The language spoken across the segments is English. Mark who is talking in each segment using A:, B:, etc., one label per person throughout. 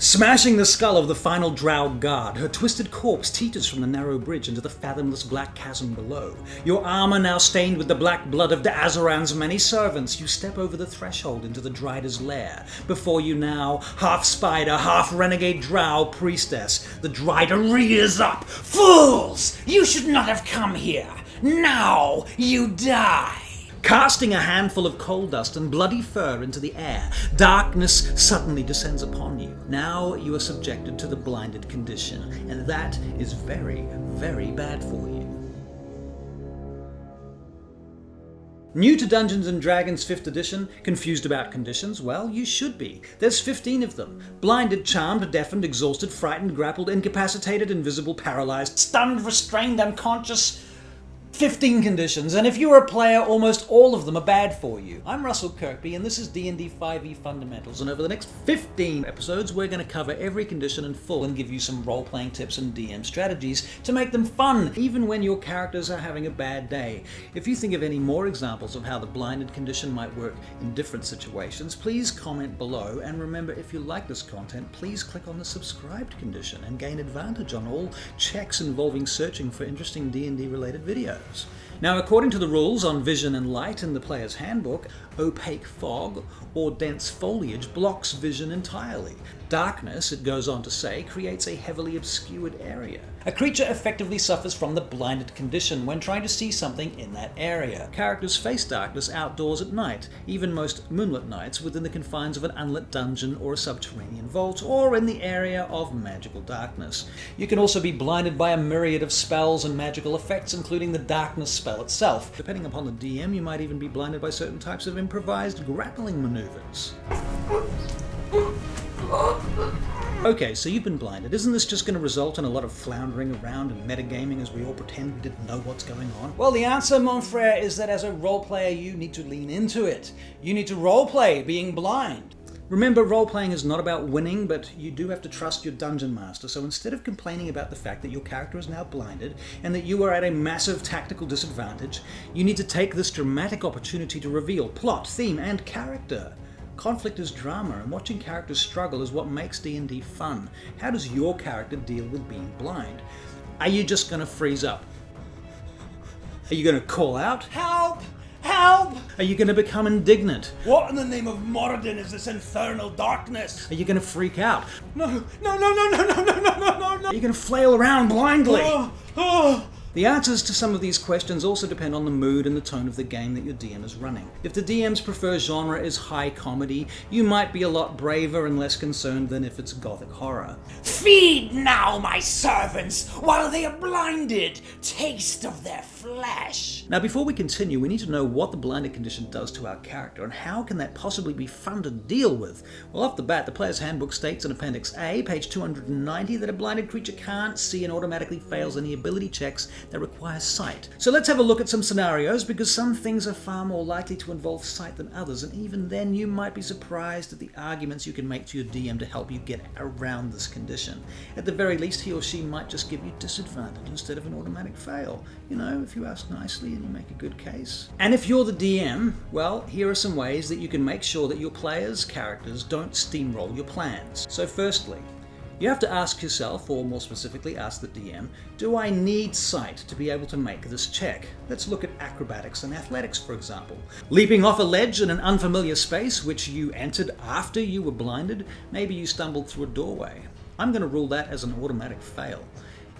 A: Smashing the skull of the final drow guard, her twisted corpse teeters from the narrow bridge into the fathomless black chasm below. Your armor now stained with the black blood of Da'azuran's many servants, you step over the threshold into the Drider's lair. Before you now, half spider, half renegade drow priestess. The Drider rears up. Fools! You should not have come here. Now you die. Casting a handful of coal dust and bloody fur into the air, darkness suddenly descends upon you. Now you are subjected to the blinded condition, and that is very, very bad for you. New to Dungeons & Dragons 5th edition, confused about conditions? Well, you should be. There's 15 of them. Blinded, charmed, deafened, exhausted, frightened, grappled, incapacitated, invisible, paralyzed, stunned, restrained, unconscious. 15 conditions, and if you're a player, almost all of them are bad for you. I'm Russell Kirkby, and this is D&D 5e Fundamentals, and over the next 15 episodes, we're going to cover every condition in full and give you some role-playing tips and DM strategies to make them fun, even when your characters are having a bad day. If you think of any more examples of how the blinded condition might work in different situations, please comment below, and remember, if you like this content, please click on the subscribed condition and gain advantage on all checks involving searching for interesting D&D related videos. Now, according to the rules on vision and light in the player's handbook, opaque fog or dense foliage blocks vision entirely. Darkness, it goes on to say, creates a heavily obscured area. A creature effectively suffers from the blinded condition when trying to see something in that area. Characters face darkness outdoors at night, even most moonlit nights within the confines of an unlit dungeon or a subterranean vault, or in the area of magical darkness. You can also be blinded by a myriad of spells and magical effects, including the darkness spell itself. Depending upon the DM, you might even be blinded by certain types of improvised grappling maneuvers. Okay, so you've been blinded. Isn't this just going to result in a lot of floundering around and metagaming as we all pretend we didn't know what's going on? Well, the answer, mon frere, is that as a role player, you need to lean into it. You need to roleplay being blind. Remember, role-playing is not about winning, but you do have to trust your dungeon master, so instead of complaining about the fact that your character is now blinded and that you are at a massive tactical disadvantage, you need to take this dramatic opportunity to reveal plot, theme, and character. Conflict is drama, and watching characters struggle is what makes D&D fun. How does your character deal with being blind? Are you just going to freeze up? Are you going to call out, "Help! Help!" Are you going to become indignant? "What in the name of Moradin is this infernal darkness?" Are you going to freak out? "No, no, no, no, no, no, no, no, no, no." Are you going to flail around blindly? The answers to some of these questions also depend on the mood and the tone of the game that your DM is running. If the DM's preferred genre is high comedy, you might be a lot braver and less concerned than if it's gothic horror. "Feed now my servants while they are blinded. Taste of their flesh." Now, before we continue, we need to know what the blinded condition does to our character and how can that possibly be fun to deal with. Well, off the bat, the player's handbook states in Appendix A, page 290, that a blinded creature can't see and automatically fails any ability checks that require sight. So let's have a look at some scenarios, because some things are far more likely to involve sight than others, and even then you might be surprised at the arguments you can make to your DM to help you get around this condition. At the very least, he or she might just give you disadvantage instead of an automatic fail. You know, if you ask nicely and you make a good case. And if you're the DM, well, here are some ways that you can make sure that your players' characters don't steamroll your plans. So firstly, you have to ask yourself, or more specifically ask the DM, do I need sight to be able to make this check? Let's look at acrobatics and athletics, for example. Leaping off a ledge in an unfamiliar space which you entered after you were blinded, maybe you stumbled through a doorway. I'm going to rule that as an automatic fail.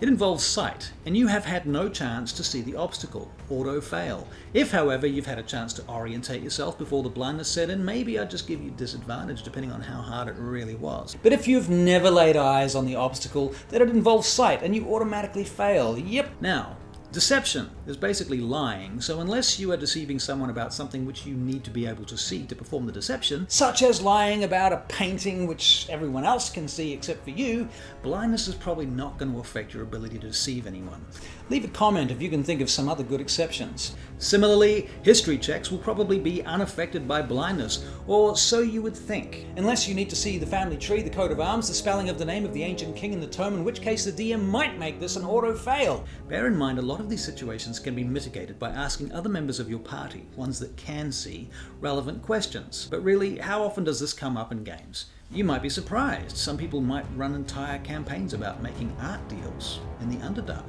A: It involves sight, and you have had no chance to see the obstacle. Auto fail. If, however, you've had a chance to orientate yourself before the blindness set in, maybe I'd just give you disadvantage depending on how hard it really was. But if you've never laid eyes on the obstacle, then it involves sight, and you automatically fail. Yep. Now, deception is basically lying, so unless you are deceiving someone about something which you need to be able to see to perform the deception, such as lying about a painting which everyone else can see except for you, blindness is probably not going to affect your ability to deceive anyone. Leave a comment if you can think of some other good exceptions. Similarly, history checks will probably be unaffected by blindness, or so you would think. Unless you need to see the family tree, the coat of arms, the spelling of the name of the ancient king in the tome, in which case the DM might make this an auto fail. Bear in mind, a lot of these situations can be mitigated by asking other members of your party, ones that can see, relevant questions. But really, how often does this come up in games? You might be surprised. Some people might run entire campaigns about making art deals in the Underdark,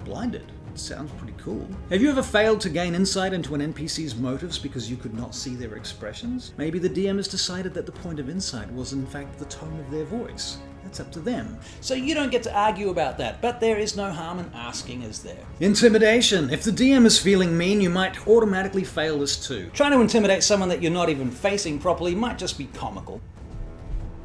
A: blinded. It sounds pretty cool. Have you ever failed to gain insight into an NPC's motives because you could not see their expressions? Maybe the DM has decided that the point of insight was in fact the tone of their voice. That's up to them. So you don't get to argue about that, but there is no harm in asking, is there? Intimidation. If the DM is feeling mean, you might automatically fail this too. Trying to intimidate someone that you're not even facing properly might just be comical.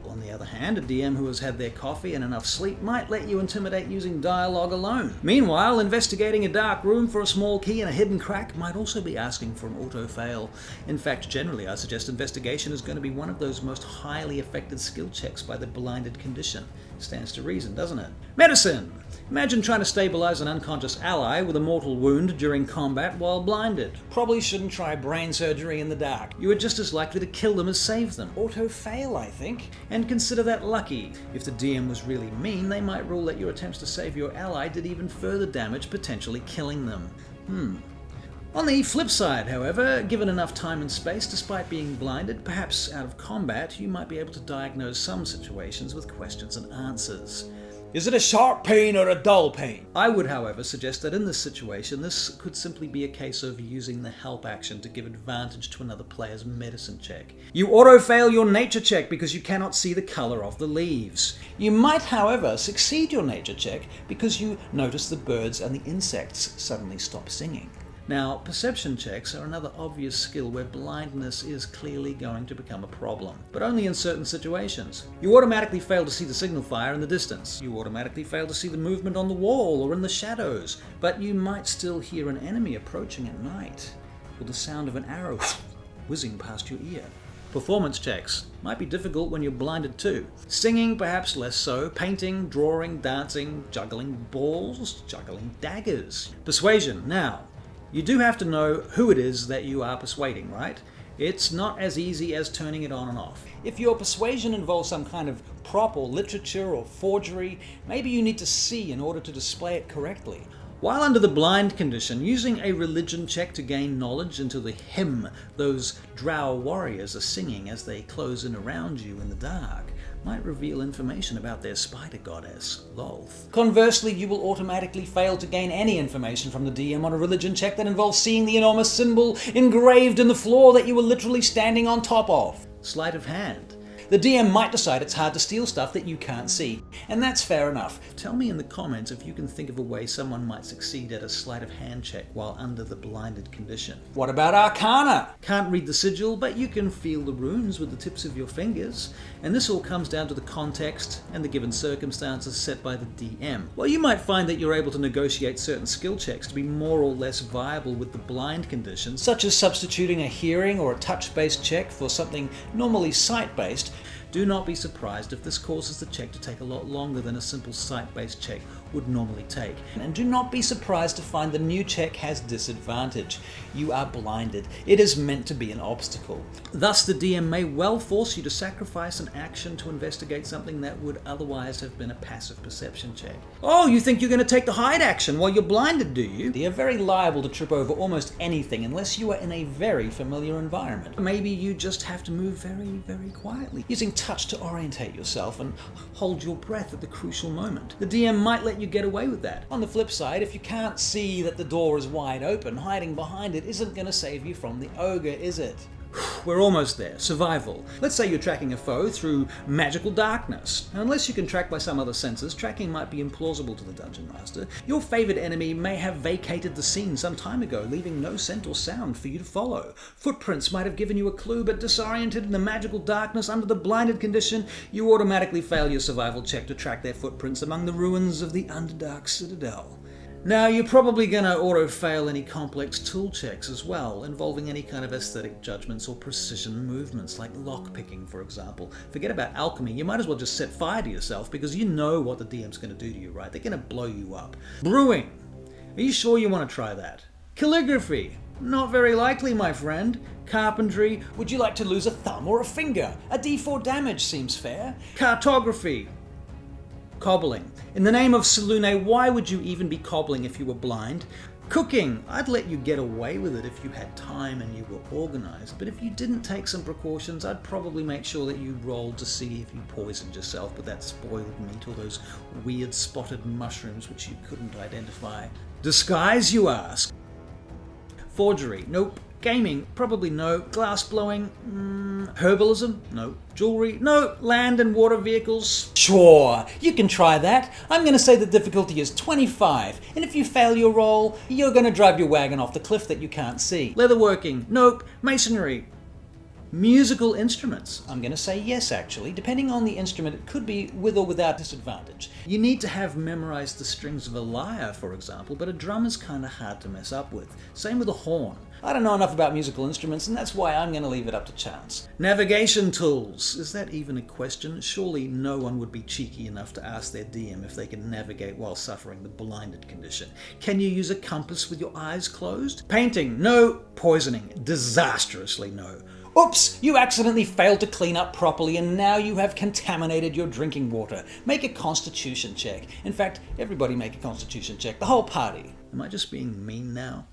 A: On the other hand, a DM who has had their coffee and enough sleep might let you intimidate using dialogue alone. Meanwhile, investigating a dark room for a small key and a hidden crack might also be asking for an auto-fail. In fact, generally I suggest investigation is going to be one of those most highly affected skill checks by the blinded condition. Stands to reason, doesn't it? Medicine! Imagine trying to stabilize an unconscious ally with a mortal wound during combat while blinded. Probably shouldn't try brain surgery in the dark. You are just as likely to kill them as save them. Auto-fail, I think. And consider that lucky. If the DM was really mean, they might rule that your attempts to save your ally did even further damage, potentially killing them. On the flip side, however, given enough time and space, despite being blinded, perhaps out of combat, you might be able to diagnose some situations with questions and answers. Is it a sharp pain or a dull pain? I would, however, suggest that in this situation, this could simply be a case of using the help action to give advantage to another player's medicine check. You auto-fail your nature check because you cannot see the color of the leaves. You might, however, succeed your nature check because you notice the birds and the insects suddenly stop singing. Now, perception checks are another obvious skill where blindness is clearly going to become a problem, but only in certain situations. You automatically fail to see the signal fire in the distance. You automatically fail to see the movement on the wall or in the shadows, but you might still hear an enemy approaching at night, or the sound of an arrow whizzing past your ear. Performance checks might be difficult when you're blinded too. Singing, perhaps less so. Painting, drawing, dancing, juggling balls, juggling daggers. Persuasion. Now, you do have to know who it is that you are persuading, right? It's not as easy as turning it on and off. If your persuasion involves some kind of prop or literature or forgery, maybe you need to see in order to display it correctly. While under the blind condition, using a religion check to gain knowledge into the hymn those drow warriors are singing as they close in around you in the dark might reveal information about their spider goddess, Lolth. Conversely, you will automatically fail to gain any information from the DM on a religion check that involves seeing the enormous symbol engraved in the floor that you were literally standing on top of. Sleight of hand. The DM might decide it's hard to steal stuff that you can't see, and that's fair enough. Tell me in the comments if you can think of a way someone might succeed at a sleight of hand check while under the blinded condition. What about Arcana? Can't read the sigil, but you can feel the runes with the tips of your fingers, and this all comes down to the context and the given circumstances set by the DM. Well, you might find that you're able to negotiate certain skill checks to be more or less viable with the blind condition, such as substituting a hearing or a touch-based check for something normally sight-based. Do not be surprised if this causes the check to take a lot longer than a simple sight-based check would normally take. And do not be surprised to find the new check has disadvantage. You are blinded. It is meant to be an obstacle. Thus, the DM may well force you to sacrifice an action to investigate something that would otherwise have been a passive perception check. Oh, you think you're going to take the hide action while you're blinded, do you? You're very liable to trip over almost anything unless you are in a very familiar environment. Maybe you just have to move very, very quietly, using touch to orientate yourself and hold your breath at the crucial moment. The DM might let you get away with that. On the flip side, if you can't see that the door is wide open, hiding behind it isn't going to save you from the ogre, is it? We're almost there. Survival. Let's say you're tracking a foe through magical darkness. And unless you can track by some other senses, tracking might be implausible to the Dungeon Master. Your favoured enemy may have vacated the scene some time ago, leaving no scent or sound for you to follow. Footprints might have given you a clue, but disoriented in the magical darkness under the blinded condition, you automatically fail your survival check to track their footprints among the ruins of the Underdark Citadel. Now, you're probably going to auto-fail any complex tool checks as well, involving any kind of aesthetic judgments or precision movements, like lockpicking, for example. Forget about alchemy, you might as well just set fire to yourself, because you know what the DM's going to do to you, right? They're going to blow you up. Brewing. Are you sure you want to try that? Calligraphy. Not very likely, my friend. Carpentry. Would you like to lose a thumb or a finger? A D4 damage seems fair. Cartography. Cobbling. In the name of Selune, why would you even be cobbling if you were blind? Cooking. I'd let you get away with it if you had time and you were organized, but if you didn't take some precautions, I'd probably make sure that you rolled to see if you poisoned yourself with that spoiled meat or those weird spotted mushrooms which you couldn't identify. Disguise, you ask? Forgery. Nope. Gaming, probably no. Glass blowing, herbalism, no. Jewelry, no. Land and water vehicles, sure, you can try that. I'm going to say the difficulty is 25, and if you fail your roll, you're going to drive your wagon off the cliff that you can't see. Leatherworking, nope. Masonry. Musical instruments. I'm going to say yes, actually. Depending on the instrument, it could be with or without disadvantage. You need to have memorized the strings of a lyre, for example, but a drum is kind of hard to mess up with. Same with a horn. I don't know enough about musical instruments, and that's why I'm going to leave it up to chance. Navigation tools. Is that even a question? Surely no one would be cheeky enough to ask their DM if they can navigate while suffering the blinded condition. Can you use a compass with your eyes closed? Painting. No. Poisoning. Disastrously no. Oops, you accidentally failed to clean up properly and now you have contaminated your drinking water. Make a constitution check. In fact, everybody make a constitution check, the whole party. Am I just being mean now?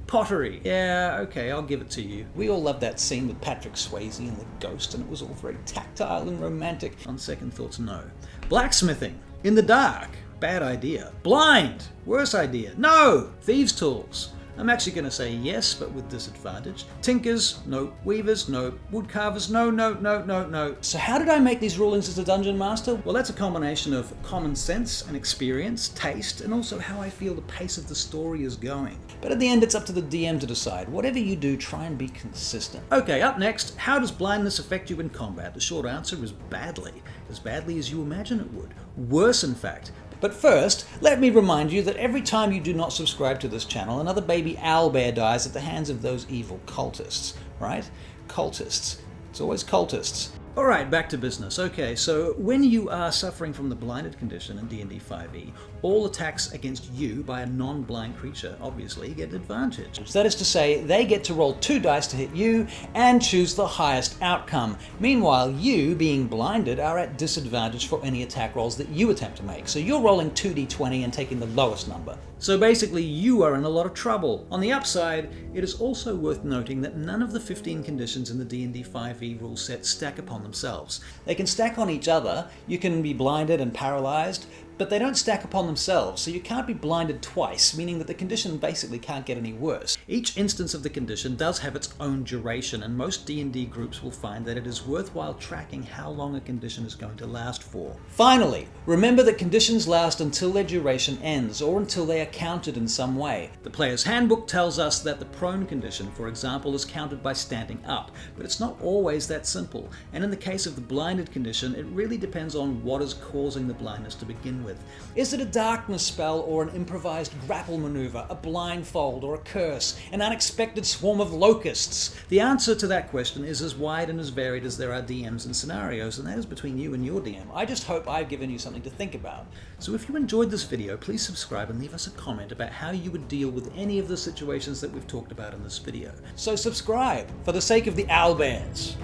A: Pottery. Yeah, okay, I'll give it to you. We all loved that scene with Patrick Swayze and the ghost, and it was all very tactile and romantic. On second thoughts, no. Blacksmithing. In the dark. Bad idea. Blind. Worse idea. No. Thieves' tools. I'm actually going to say yes, but with disadvantage. Tinkers, no. Weavers, no. Woodcarvers, no, no, no, no, no. So how did I make these rulings as a dungeon master? Well, that's a combination of common sense and experience, taste, and also how I feel the pace of the story is going. But at the end, it's up to the DM to decide. Whatever you do, try and be consistent. Okay, up next, how does blindness affect you in combat? The short answer is badly. As badly as you imagine it would. Worse, in fact. But first, let me remind you that every time you do not subscribe to this channel, another baby owlbear dies at the hands of those evil cultists, right? Cultists. It's always cultists. Alright, back to business. Okay, so when you are suffering from the blinded condition in D&D 5e, all attacks against you by a non-blind creature obviously get advantage. That is to say, they get to roll 2 dice to hit you and choose the highest outcome. Meanwhile, you, being blinded, are at disadvantage for any attack rolls that you attempt to make. So you're rolling 2d20 and taking the lowest number. So basically, you are in a lot of trouble. On the upside, it is also worth noting that none of the 15 conditions in the D&D 5e rule set stack upon themselves. They can stack on each other, you can be blinded and paralyzed, but they don't stack upon themselves, so you can't be blinded twice, meaning that the condition basically can't get any worse. Each instance of the condition does have its own duration, and most D&D groups will find that it is worthwhile tracking how long a condition is going to last for. Finally, remember that conditions last until their duration ends, or until they are counted in some way. The player's handbook tells us that the prone condition, for example, is counted by standing up, but it's not always that simple, and in the case of the blinded condition, it really depends on what is causing the blindness to begin with. Is it a darkness spell or an improvised grapple maneuver, a blindfold or a curse, an unexpected swarm of locusts? The answer to that question is as wide and as varied as there are DMs and scenarios, and that is between you and your DM. I just hope I've given you something to think about. So if you enjoyed this video, please subscribe and leave us a comment about how you would deal with any of the situations that we've talked about in this video. So subscribe for the sake of the owlbears.